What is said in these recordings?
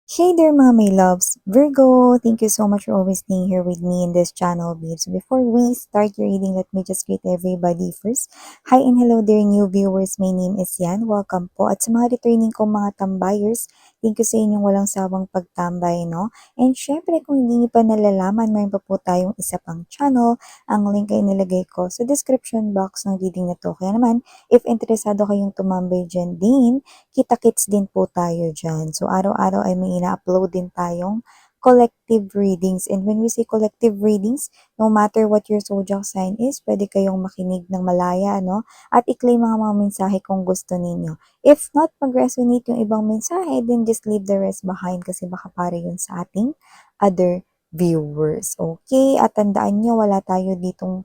Hey there mga my loves! Virgo, thank you so much for always being here with me in this channel, babes. So before we start your reading, let me just greet everybody first. Hi and hello there new viewers. My name is Yan. Welcome po. At sa mga returning kong mga tambayers, thank you sa inyong walang sawang pagtambay, no? And syempre, kung hindi niyo pa nalalaman, mayroon pa po tayong isa pang channel. Ang link ay nilagay ko sa description box ng reading na to. Kaya naman, if interesado kayong tumambay dyan din, kita-kits din po tayo dyan. So, araw-araw ay may ina-upload din tayong collective readings. And when we say collective readings, no matter what your zodiac sign is, pwede kayong makinig ng malaya, no? At i-claim mga mensahe kung gusto ninyo. If not, mag-resonate yung ibang mensahe, then just leave the rest behind kasi baka para yun sa ating other viewers. Okay? At tandaan nyo, wala tayo ditong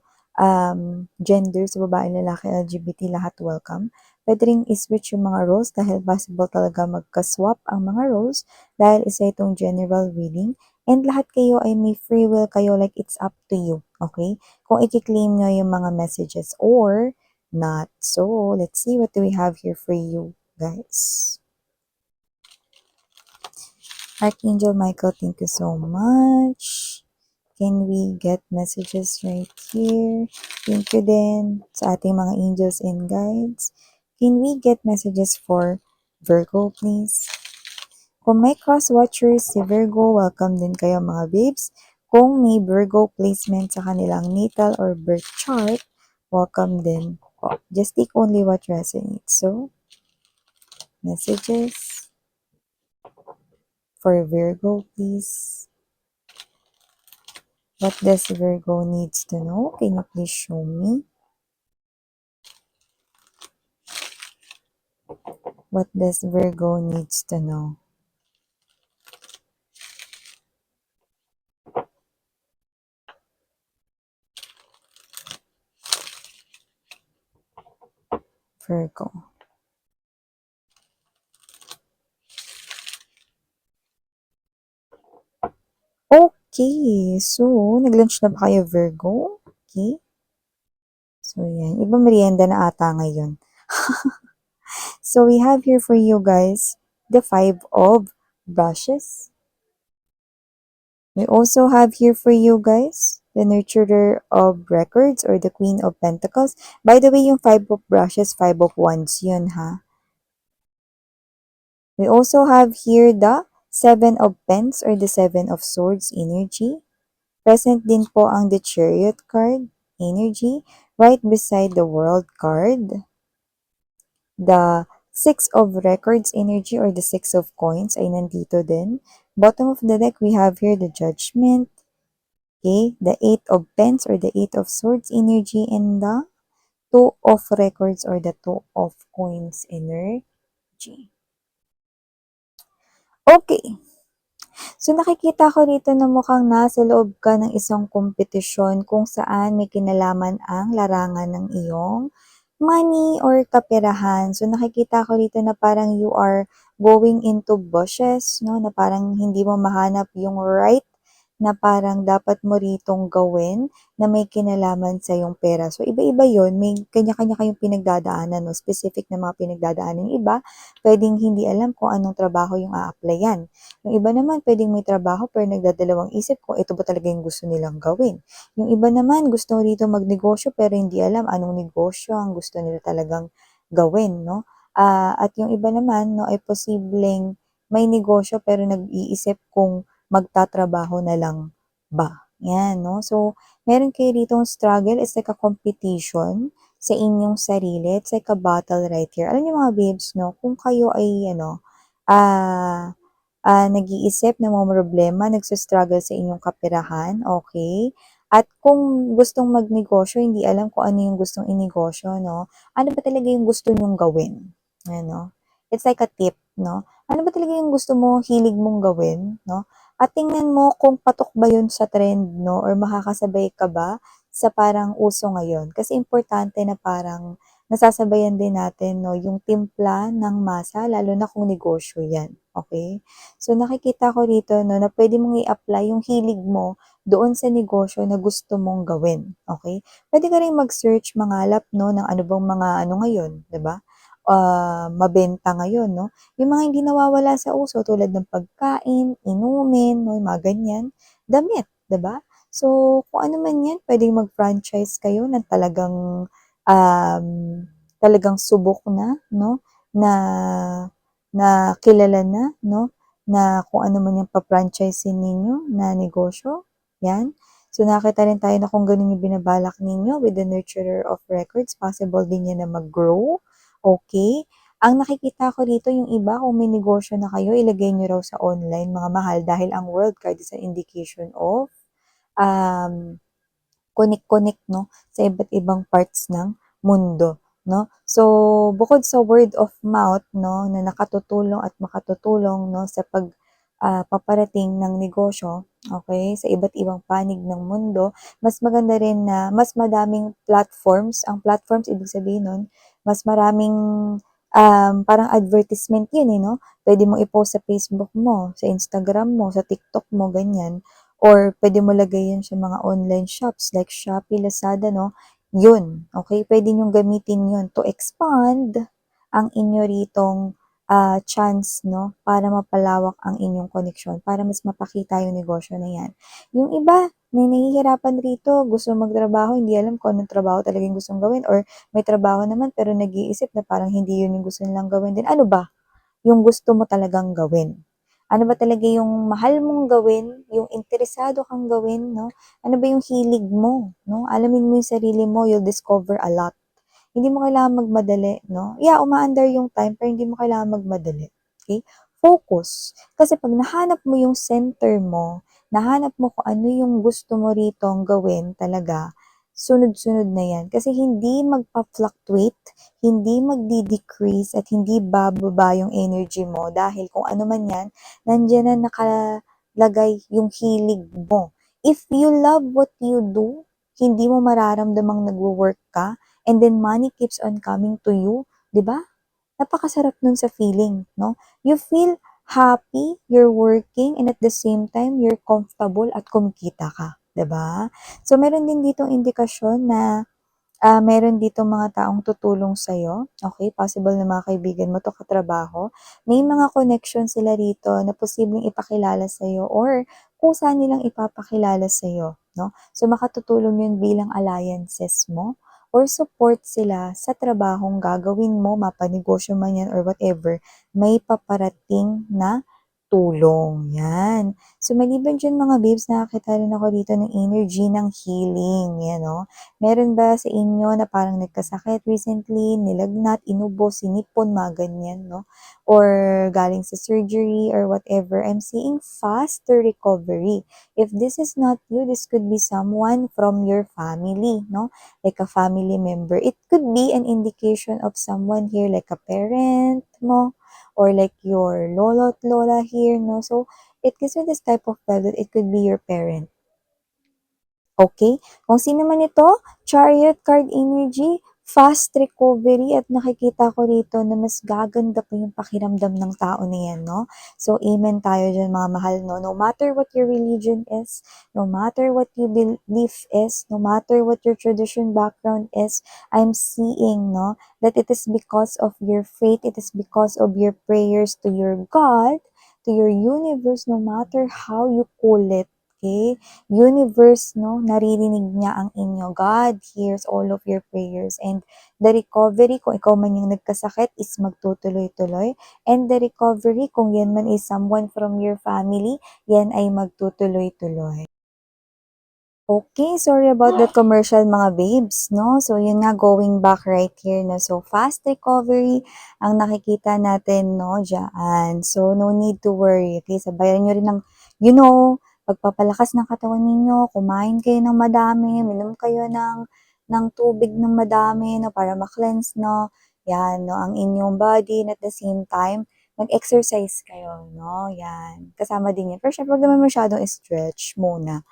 gender, sa babae, lalaki, LGBT, lahat welcome. Pwede rin i-switch yung mga roles dahil possible talaga magka-swap ang mga roles dahil isa itong general reading. And lahat kayo ay may free will kayo, like it's up to you, okay? Kung i-claim nyo yung mga messages or not. So, let's see what do we have here for you, guys. Archangel Michael, thank you so much. Can we get messages right here? Thank you din sa ating mga angels and guides. Can we get messages for Virgo, please? Kung may cross-watchers si Virgo, welcome din kayo mga babes. Kung may Virgo placement sa kanilang natal or birth chart, welcome din po. Just take only what resonates. So, messages for Virgo, please. What does Virgo needs to know? Can you please show me? What does Virgo needs to know? Virgo. Okay, so nag-lunch na ba kayo, Virgo? Okay. So, yan. Iba merienda na ata ngayon. So, we have here for you guys the 5 of brushes. We also have here for you guys the nurturer of records or the queen of pentacles. By the way, yung 5 of brushes, 5 of wands yun, ha? We also have here the 7 of pens or the 7 of swords energy. Present din po ang the chariot card energy right beside the world card. The 6 of records energy or the 6 of coins ay nandito din. Bottom of the deck, we have here the judgment. Okay, the 8 of pens or the 8 of swords energy and the 2 of records or the 2 of coins energy. Okay. So nakikita ko dito na mukhang nasa loob ka ng isang kompetisyon kung saan may kinalaman ang larangan ng iyong money or kaperahan. So nakikita ko dito na parang you are going into bushes, no? Na parang hindi mo mahanap yung right na parang dapat mo ritong gawin na may kinalaman sa yung pera. So iba-iba yon, may kanya-kanya kayong pinagdadaanan, no? Specific na mga pinagdadaanan. Yung iba, pwedeng hindi alam kung anong trabaho yung a-applyan. Yung iba naman, pwedeng may trabaho pero nagdadalawang isip kung ito ba talaga yung gusto nilang gawin. Yung iba naman, gusto rito magnegosyo pero hindi alam anong negosyo ang gusto nila talagang gawin, no? At yung iba naman, no, ay posibleng may negosyo pero nag-iisip kung magtatrabaho na lang ba. Yan, no? So, meron kayo ditong struggle. It's like a competition sa inyong sarili. It's like a battle right here. Alam niyo mga babes, no? Kung kayo ay, nag-iisip ng mga problema, nagsastruggle sa inyong kapirahan, okay? At kung gustong magnegosyo, hindi alam kung ano yung gustong inegosyo, no? Ano ba talaga yung gusto nyong gawin? Ano? It's like a tip, no? Ano ba talaga yung gusto mo, hilig mong gawin, no? At tingnan mo kung patok ba yun sa trend, no? Or makakasabay ka ba sa parang uso ngayon? Kasi importante na parang nasasabayan din natin, no? Yung timpla ng masa, lalo na kung negosyo yan. Okay? So, nakikita ko dito, no, na pwede mong i-apply yung hilig mo doon sa negosyo na gusto mong gawin. Okay? Pwede ka rin mag-search, mangalap, no, ng ano bang mga ano ngayon, 'di ba? mabenta ngayon, no? Yung mga hindi nawawala sa uso tulad ng pagkain, inumin, no? Yung mga ganyan, damit, 'di ba? So, kung ano man yan, pwedeng mag-franchise kayo ng um, talagang subok na, no? Na, na kilala na, no? Na kung ano man yung pa-franchisein ninyo na negosyo, yan. So, nakita rin tayo na kung ganun yung binabalak ninyo with the nurturer of records, possible din yan na mag-grow. Okay? Ang nakikita ko dito, yung iba, kung may negosyo na kayo, ilagay nyo raw sa online, mga mahal, dahil ang world card is an indication of um, connect-connect 'no, sa iba't ibang parts ng mundo 'no. So, bukod sa word of mouth 'no, na nakatutulong at makatutulong 'no, sa paparating ng negosyo, okay sa iba't ibang panig ng mundo, mas maganda rin na mas madaming platforms, ang platforms ibig sabihin nun, mas maraming, parang advertisement yun, eh, 'no. Puwede mong i-post sa Facebook mo, sa Instagram mo, sa TikTok mo, ganyan. Or puwede mo lagay 'yan sa mga online shops like Shopee, Lazada 'no, 'yun, okey? Puwede niyong gamitin 'yun to expand ang inyo ritong, chance 'no, para mapalawak ang inyong koneksyon, para mas mapakita yung negosyo na 'yan. Yung iba na nahihirapan rito, gusto magtrabaho, hindi alam kung anong trabaho talaga yung gustong gawin or may trabaho naman pero nag-iisip na parang hindi 'yun yung gusto nilang gawin din. Ano ba yung gusto mo talagang gawin? Ano ba talaga yung mahal mong gawin, yung interesado kang gawin, no? Ano ba yung hilig mo, no? Alamin mo yung sarili mo, you'll discover a lot. Hindi mo kailangan magmadali, no? Yeah, umaandar yung time, pero hindi mo kailangan magmadali. Okay? Focus. Kasi pag nahanap mo yung center mo, nahanap mo kung ano yung gusto mo ritong gawin talaga, sunod-sunod na yan. Kasi hindi magpa-fluctuate, hindi magdi-decrease, at hindi bababa yung energy mo dahil kung ano man yan, nandiyan na nakalagay yung hilig mo. If you love what you do, hindi mo mararamdamang nagwo-work ka, and then money keeps on coming to you, 'di ba? Napakasarap nun sa feeling, no? You feel happy, you're working, and at the same time, you're comfortable at kumikita ka, 'di ba? So, meron din ditong indikasyon na meron dito mga taong tutulong sa'yo, okay? Possible na mga kaibigan mo 'to, katrabaho. May mga connection sila rito na posibleng ipakilala sa'yo or kung saan nilang ipapakilala sa'yo, 'no? So, makatutulong yun bilang alliances mo or support sila sa trabahong gagawin mo, mapanegosyo man yan or whatever, may paparating na tulong, yan. So, maliban diyan mga babes, nakakita rin ako dito ng energy ng healing, yan 'no. Meron ba sa inyo na parang nagkasakit recently, nilagnat, inubo, sinipon, mga ganyan, no? Or galing sa surgery or whatever, I'm seeing faster recovery. If this is not you, this could be someone from your family, no? Like a family member. It could be an indication of someone here, like a parent mo, or like your lolo at lola here, no? So, it gives me this type of vibe that it could be your parent. Okay? Kung sino man ito, Chariot card energy, fast recovery, at nakikita ko rito na mas gaganda pa yung pakiramdam ng tao na yan, no? So, amen tayo dyan mga mahal, no? No matter what your religion is, no matter what you believe is, no matter what your tradition background is, I'm seeing, no, that it is because of your faith, it is because of your prayers to your God, to your universe, no matter how you call it, okay? Universe, no, naririnig niya ang inyo. God hears all of your prayers. And the recovery, kung ikaw man yung nagkasakit, is magtutuloy-tuloy. And the recovery, kung yan man is someone from your family, yan ay magtutuloy-tuloy. Okay, sorry about that commercial mga babes, no? So, yun nga, going back right here, no? So, fast recovery ang nakikita natin, no, dyan. So, no need to worry, okay? Sabayan nyo rin ng, pagpapalakas ng katawan ninyo, kumain kayo ng madami, minom kayo ng tubig ng madami, no, para ma-cleanse, no? Yan, no, ang inyong body, and at the same time, mag-exercise kayo, no? Yan, kasama din yan. Pero syempre, huwag naman masyadong stretch muna.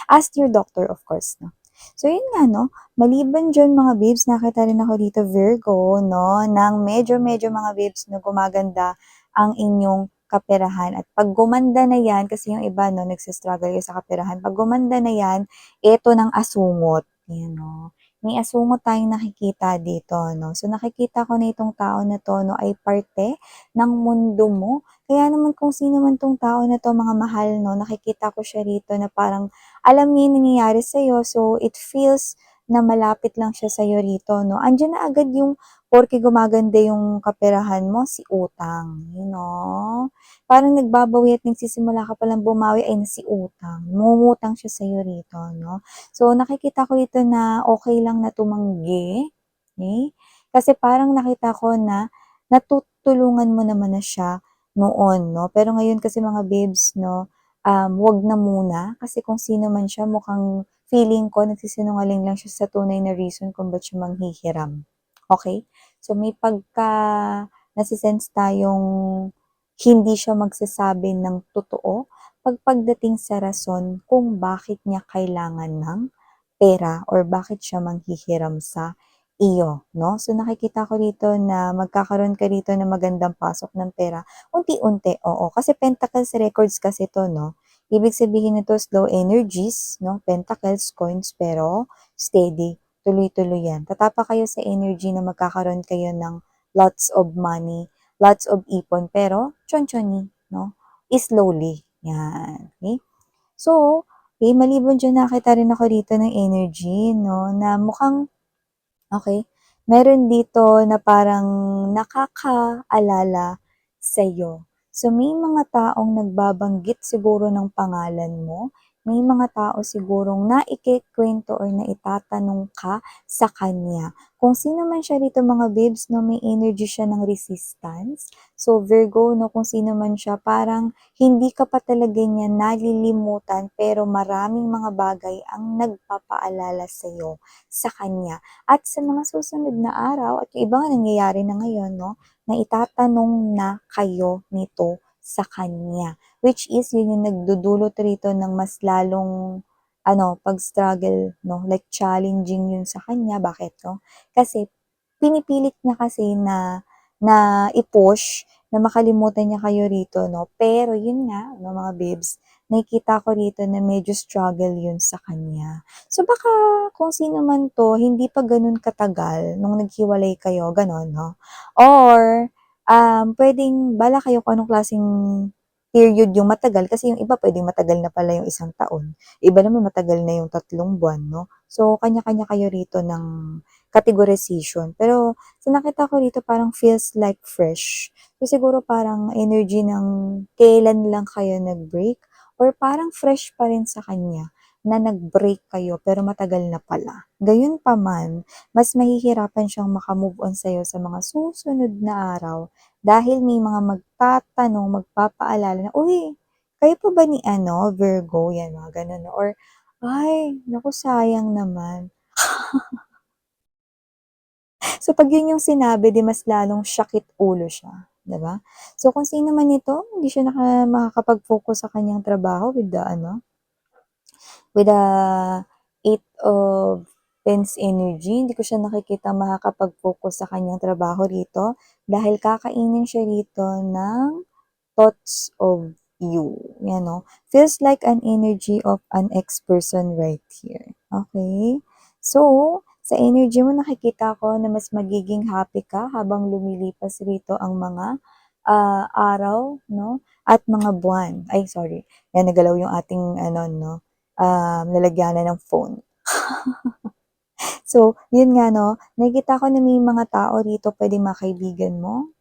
Ask your doctor, of course, no? So, yun nga, no? Maliban dyan, mga babes, nakita rin ako dito, Virgo, no? Nang medyo-medyo, mga babes, no, gumaganda ang inyong kaperahan. At pag gumanda na yan, kasi yung iba, no, nagsistruggle kayo sa kaperahan. Pag gumanda na yan, eto ng asungot. Yan, no? may asungot tayong nakikita dito, 'no. So, nakikita ko na itong tao na 'to 'no, ay parte ng mundo mo. Kaya naman kung sino man 'tong tao na 'to, mga mahal 'no, nakikita ko siya rito na parang alam niya yung nangyayari sa'yo. So, it feels na malapit lang siya sa'yo rito 'no. Andiyan na agad yung porke gumaganda yung kaperahan mo, si utang, you know. Parang nagbabawi at nagsisimula ka palang bumawi ay si utang. Mangungutang siya sa'yo rito 'no. So, nakikita ko dito na okey lang na tumanggi, okey? Kasi parang nakita ko na natutulungan mo naman na siya noon 'no. Pero ngayon kasi mga babes 'no, 'wag na muna kasi kung sino man siya mukhang feeling ko nagsisinungaling lang siya sa tunay na reason kung ba't siya manghihiram, okey? So, may nase-sense tayong hindi siya magsasabi ng totoo pagdating sa rason kung bakit niya kailangan ng pera or bakit siya manghihiram sa iyo, 'no? So, nakikita ko dito na magkakaroon ka dito ng magandang pasok ng pera, unti-unti, oo. Kasi Pentacles records kasi 'to, 'no? Ibig sabihin nito slow energies, 'no? Pentacles, coins, pero steady, tuloy-tuloy 'yan. Tatapa kayo sa energy na magkakaroon kayo ng lots of money, lots of ipon, pero tiyon-tiyoni, 'no? Slowly, 'yan, okey? So, maliban diyan nakita rin ako dito ng energy 'no, na mukhang okey, meron dito na parang nakakaalala sa'yo. So, may mga taong nagbabanggit siguro ng pangalan mo, may mga tao sigurong naikukuwento or naitatanong ka sa kanya. Kung sino man siya dito mga babes 'no, may energy siya ng resistance. So, Virgo 'no, kung sino man siya parang hindi ka pa talaga niya nalilimutan pero maraming mga bagay ang nagpapaalala sa'yo sa kanya. At sa mga susunod na araw at yung iba nga nangyayari na ngayon 'no, na itatanong na kayo nito sa kanya. Which is yun yung nagdudulot rito ng mas lalong pag-struggle 'no, like challenging yun sa kanya. Bakit 'no? Kasi pinipilit niya kasi na na i-push na makalimutan niya kayo rito 'no, pero yun nga 'no mga babes, nakikita ko rito na medyo struggle yun sa kanya. So baka kung sino man 'to, hindi pa gano'n katagal nung naghiwalay kayo, gano'n 'no? Or, puwedeng bahala kayo kung anong klaseng period yung matagal kasi yung iba puwedeng matagal na pala yung 1 taon, iba naman matagal na yung 3 buwan 'no? So, kanya-kanya kayo rito ng categorization. Pero sa nakita ko dito parang feels like fresh. So, siguro parang energy ng kailan lang kayo nag-break or parang fresh pa rin sa kanya na nag-break kayo pero matagal na pala. Gayunpaman, mas mahihirapan siyang maka-move on sa'yo sa mga susunod na araw dahil may mga magtatanong, magpapaalala na, "Uy, kayo pa ba ni ano, Virgo?" Yan, mga gano'n 'no, or, "Ay, naku sayang naman." So, 'pag yun yung sinabi 'di mas lalong sakit ulo siya, 'di ba? So, kung sino man ito, hindi siya makakapag-focus sa kanyang trabaho with the 8 of Pence energy, hindi ko siya nakikitang makakapag-focus sa kanyang trabaho rito dahil kakainin siya rito ng thoughts of you, yan 'no. Feels like an energy of an ex-person right here, okay. So, sa energy mo nakikita ko na mas magiging happy ka habang lumilipas rito ang mga, araw 'no, at mga buwan. Ay sorry, yan nagalaw yung ating ano 'no, lalagyanan ng phone. So, yun nga 'no, nakikita ko na may mga tao rito puwedeng mga kaibigan mo,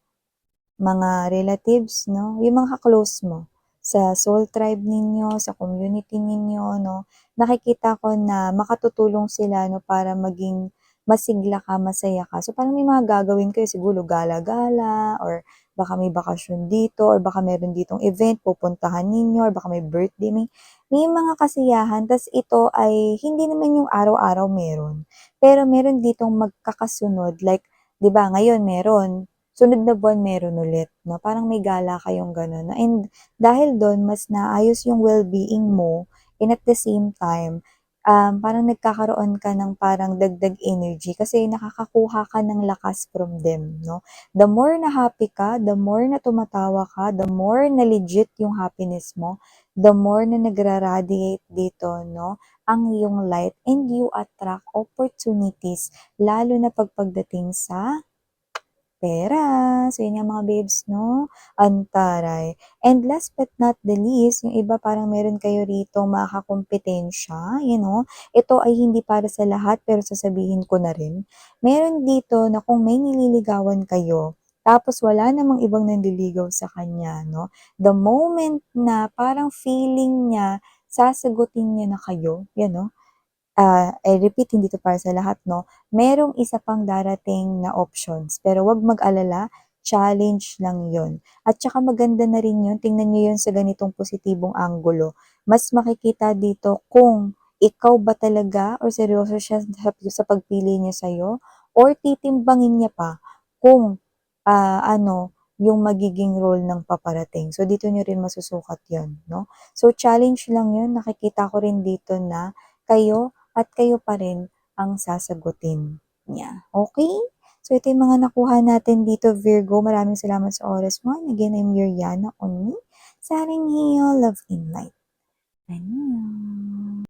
mga relatives 'no, yung mga ka-close mo sa soul tribe ninyo, sa community ninyo 'no. Nakikita ko na makatutulong sila 'no para maging masigla ka, masaya ka. So, parang may mga gagawin kayo siguro gala-gala or baka may bakasyon dito or baka meron ditong event pupuntahan ninyo or baka may birthday, may mga kasiyahan. Tas ito ay hindi naman yung araw-araw meron, pero meron ditong magkakasunod like 'di ba ngayon meron, sunod na buwan meron ulit 'no, parang may gala kayong gano'n and dahil do'n mas naayos yung well-being mo and at the same time, parang nagkakaroon ka ng parang dagdag energy kasi nakakakuha ka ng lakas from them, 'no? The more na happy ka, the more na tumatawa ka, the more na legit yung happiness mo, the more na nagra-radiate dito, 'no, ang iyong light and you attract opportunities lalo na pagdating sa pera. So, yun nga mga babes, no? Antaray. And last but not the least, yung iba parang meron kayo rito makakompetensya, you know? Ito ay hindi para sa lahat pero sasabihin ko na rin. Meron dito na kung may nililigawan kayo, tapos wala namang ibang nanliligaw sa kanya, no? The moment na parang feeling niya, sasagutin niya na kayo, yan, no? I repeat, hindi 'to para sa lahat 'no, merong isa pang darating na options, pero 'wag mag-alala, challenge lang 'yun. At saka maganda na rin 'yun, tingnan niyo 'yun sa ganitong positibong anggulo. Mas makikita dito kung ikaw ba talaga or seryoso siya sa pagpili niya sa'yo or titimbangin niya pa kung, ano, yung magiging role ng paparating. So, dito niyo rin masusukat 'yun 'no. So, challenge lang 'yun, nakikita ko rin dito na kayo at kayo pa rin ang sasagutin niya, okey? So ito yung mga nakuha natin dito Virgo, maraming salamat sa oras mo and again I'm your Yana Oni, signing here, love and light. Ayan.